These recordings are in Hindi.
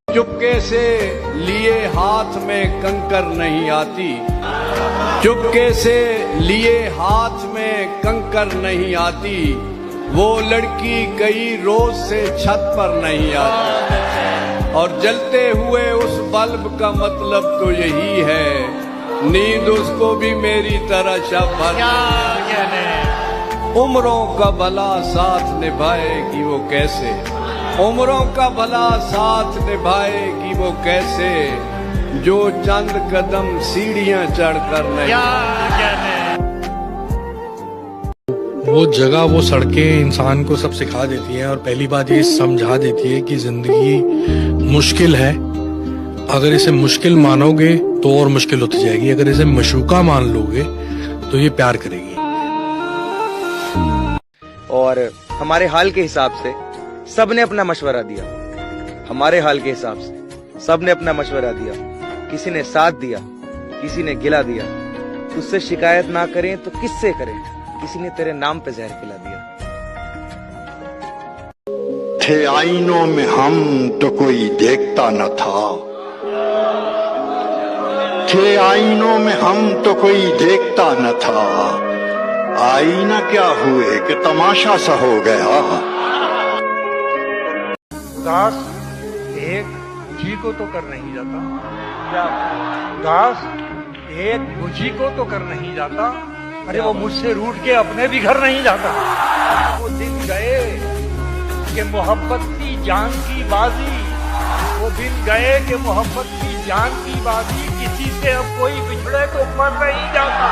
चुपके से लिए हाथ में कंकर नहीं आती, चुपके से लिए हाथ में कंकर नहीं आती, वो लड़की कई रोज से छत पर नहीं आती। और जलते हुए उस बल्ब का मतलब तो यही है, नींद उसको भी मेरी तरह शब उम्रों का भला साथ निभाएगी वो कैसे, उम्रों का भला साथ निभाएगी वो कैसे, जो चंद कदम सीढ़ियां चढ़कर नहीं। वो जगह, वो सड़कें इंसान को सब सिखा देती हैं और पहली बात ये समझा देती है कि जिंदगी मुश्किल है। अगर इसे मुश्किल मानोगे तो और मुश्किल होती जाएगी, अगर इसे मशूका मान लोगे तो ये प्यार करेगी। और हमारे हाल के हिसाब से सबने अपना मशवरा दिया, हमारे हाल के हिसाब से सबने अपना मशवरा दिया, किसी ने साथ दिया, किसी ने गिला दिया। तुझसे शिकायत ना करें तो किससे करें, किसी ने तेरे नाम पे जहर खिला दिया। थे आईनों में हम तो कोई देखता न था, थे आईनों में हम तो कोई देखता न था, आईना क्या हुए कि तमाशा सा हो गया। दास एक बुझी को तो कर नहीं जाता, क्या दास एक बुझी को तो कर नहीं जाता, अरे वो मुझसे रूठ के अपने भी घर नहीं जाता। वो दिन गए कि मोहब्बत की जान की बाजी, वो दिन गए कि मोहब्बत की जान की बाजी, किसी से अब कोई बिछड़े तो मर नहीं जाता।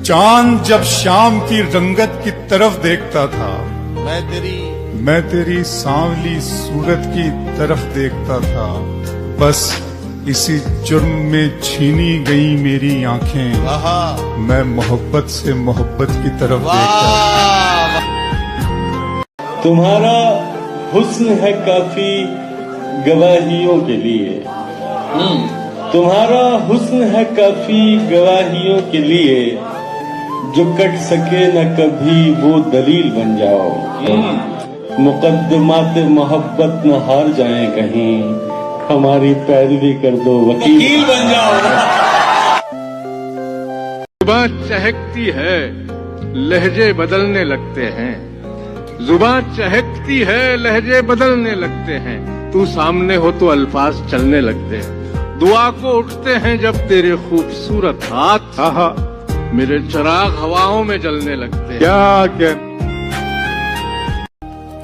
चांद जब शाम की रंगत की तरफ देखता था, मैं तेरी सांवली सूरत की तरफ देखता था, बस इसी जुर्म में छीनी गई मेरी आंखें, मैं मोहब्बत से मोहब्बत की तरफ देखता था। तुम्हारा हुस्न है काफी गवाहियों के लिए, तुम्हारा हुस्न है काफी गवाहियों के लिए, जो कट सके न कभी वो दलील बन जाओ। मुकद्दमात मोहब्बत न हार जाए कहीं, हमारी पैरवी कर दो वकील बन जाओ। जुबान चहकती है लहजे बदलने लगते हैं, जुबान चहकती है लहजे बदलने लगते हैं, तू सामने हो तो अल्फाज चलने लगते हैं। दुआ को उठते हैं जब तेरे खूबसूरत हाथ मेरे चिराग हवाओं में जलने लगते हैं। क्या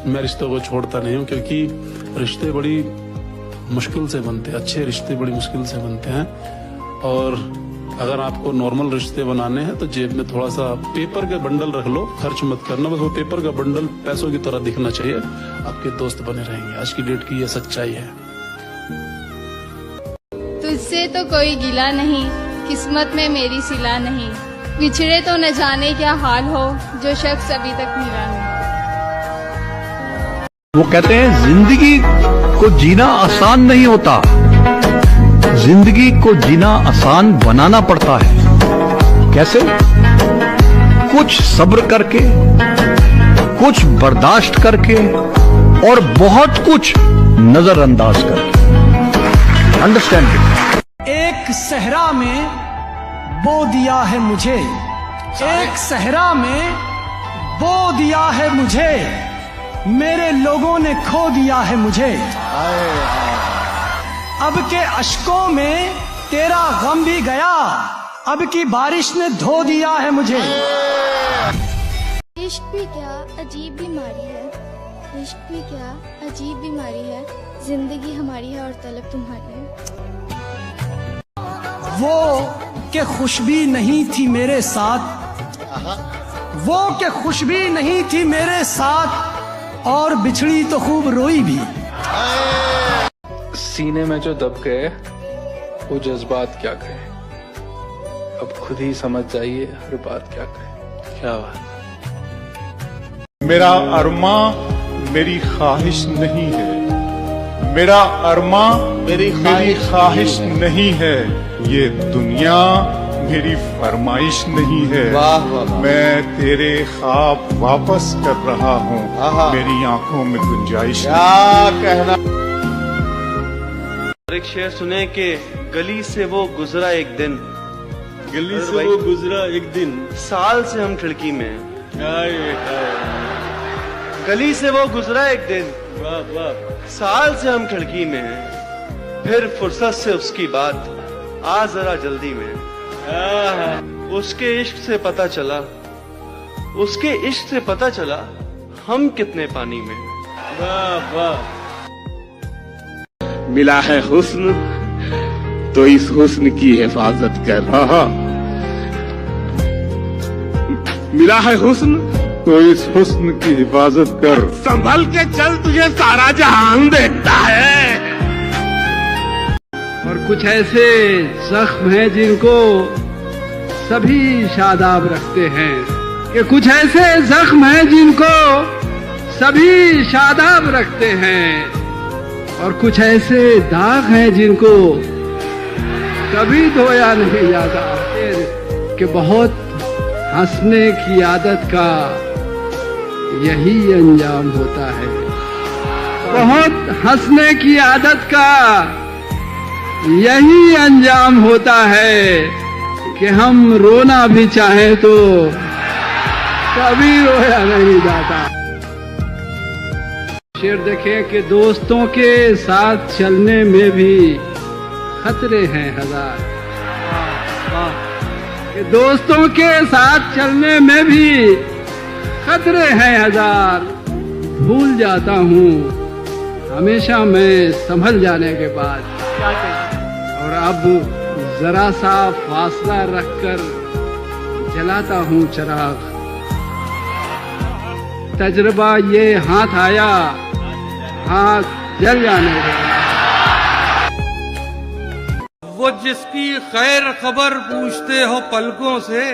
मैं रिश्तों को छोड़ता नहीं हूँ, क्योंकि रिश्ते बड़ी मुश्किल से बनते हैं, अच्छे रिश्ते बड़ी मुश्किल से बनते हैं। और अगर आपको नॉर्मल रिश्ते बनाने हैं तो जेब में थोड़ा सा पेपर का बंडल रख लो, खर्च मत करना, बस वो पेपर का बंडल पैसों की तरह दिखना चाहिए, आपके दोस्त बने रहेंगे। आज की डेट की ये सच्चाई है। तुझसे तो कोई गिला नहीं, किस्मत में मेरी सिला नहीं, बिछड़े तो न जाने क्या हाल हो, जो शख्स अभी तक मिला नहीं। वो कहते हैं जिंदगी को जीना आसान नहीं होता, जिंदगी को जीना आसान बनाना पड़ता है। कैसे? कुछ सब्र करके, कुछ बर्दाश्त करके और बहुत कुछ नजरअंदाज करके। Understand it. एक सहरा में बो दिया है मुझे, एक सहरा में बो दिया है मुझे, मेरे लोगों ने खो दिया है मुझे। अब के अश्कों में तेरा गम भी गया, अब की बारिश ने धो दिया है मुझे। इश्क भी क्या अजीब बीमारी है, इश्क भी क्या अजीब बीमारी है, जिंदगी हमारी है और तलब तुम्हारी है। वो के खुशबी नहीं थी मेरे साथ, वो के खुशबी नहीं थी मेरे साथ, और बिछड़ी तो खूब रोई भी। सीने में जो दब गए वो जज्बात क्या कहे, अब खुद ही समझ जाइए हर बात क्या कहे। क्या बात। मेरा अरमा मेरी ख्वाहिश नहीं है, मेरा अरमा मेरी ख्वाहिश नहीं है, ये दुनिया मेरी फरमाइश नहीं है। वाह वाह वाह। मैं तेरे ख्वाब वापस कर रहा हूँ, मेरी आंखों में गुंजाइश क्या कहना। एक शेर सुने कि गली से वो गुजरा एक दिन, गली से वो गुजरा एक दिन, साल से हम खिड़की में हैं। गली से वो गुजरा एक दिन, वाह वाह, साल से हम खिड़की में हैं, फिर फुर्सत से उसकी बात आ जरा जल्दी में। उसके इश्क से पता चला, उसके इश्क से पता चला हम कितने पानी में। वाह वाह। मिला है हुस्न तो इस हुस्न की हिफाजत कर। मिला है हुस्न तो इस हुस्न की हिफाजत कर। संभल के चल, तुझे सारा जहान देखता है। और कुछ ऐसे जख्म हैं जिनको सभी शादाब रखते हैं, कि कुछ ऐसे जख्म हैं जिनको सभी शादाब रखते हैं, और कुछ ऐसे दाग हैं जिनको कभी धोया नहीं जाता। कि बहुत हंसने की आदत का यही अंजाम होता है, बहुत हंसने की आदत का यही अंजाम होता है, कि हम रोना भी चाहें तो कभी रोया नहीं जाता। शेर देखें कि दोस्तों के साथ चलने में भी खतरे हैं हजार, कि दोस्तों के साथ चलने में भी खतरे हैं हजार। भूल जाता हूँ हमेशा मैं संभल जाने के बाद, और अब जरा सा फासला रखकर जलाता हूँ चिराग। तजुर्बा ये हाथ आया, हाथ जल जाने लगा। वो जिसकी खैर खबर पूछते हो पलकों से,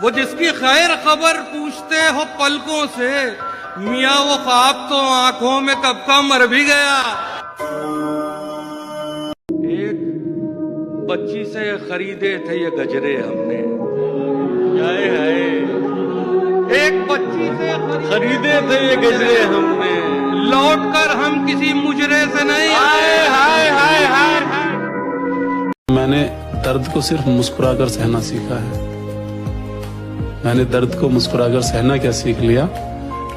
वो जिसकी खैर खबर पूछते हो पलकों से, मियाँ वो ख्वाब तो आंखों में कब का मर भी गया। एक बच्ची से खरीदे थे ये गजरे हमने, हाय हाय, एक बच्ची से खरीदे थे ये गजरे हमने, लौट कर हम किसी मुजरे से नहीं। हाय हाय हाय हाय। मैंने दर्द को सिर्फ मुस्कुराकर सहना सीखा है। मैंने दर्द को मुस्कुराकर सहना क्या सीख लिया।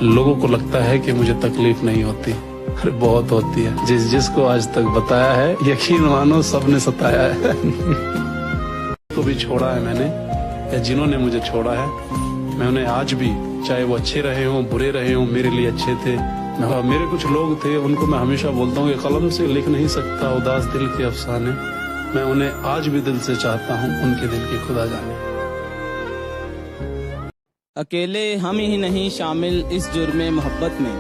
लोगों को लगता है कि मुझे तकलीफ नहीं होती, अरे बहुत होती है। जिसको आज तक बताया है, यकीन मानो सबने सताया है। को भी छोड़ा है मैंने, या जिन्होंने मुझे छोड़ा है, मैं उन्हें आज भी, चाहे वो अच्छे रहे हों बुरे रहे हों, मेरे लिए अच्छे थे। मेरे कुछ लोग थे, उनको मैं हमेशा बोलता हूँ कि कलम से लिख नहीं सकता उदास दिल के अफसाने। मैं उन्हें आज भी दिल से चाहता हूँ, उनके दिल की खुदा जाने। अकेले हम ही नहीं शामिल इस जुर्मे मोहब्बत में,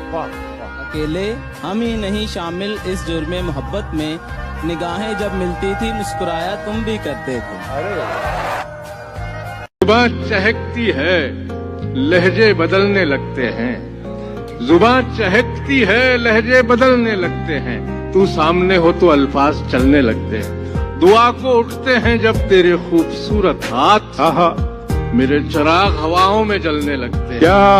अकेले हम ही नहीं शामिल इस जुर्मे मोहब्बत में। निगाहें जब मिलती थी मुस्कुराया तुम भी करते थे। जुबान चहकती है लहजे बदलने लगते हैं, जुबान चहकती है लहजे बदलने लगते हैं। तू सामने हो तो अल्फाज चलने लगते हैं। दुआ को उठते हैं जब तेरे खूबसूरत हाथ मेरे चिराग हवाओं में जलने लगते हैं। क्या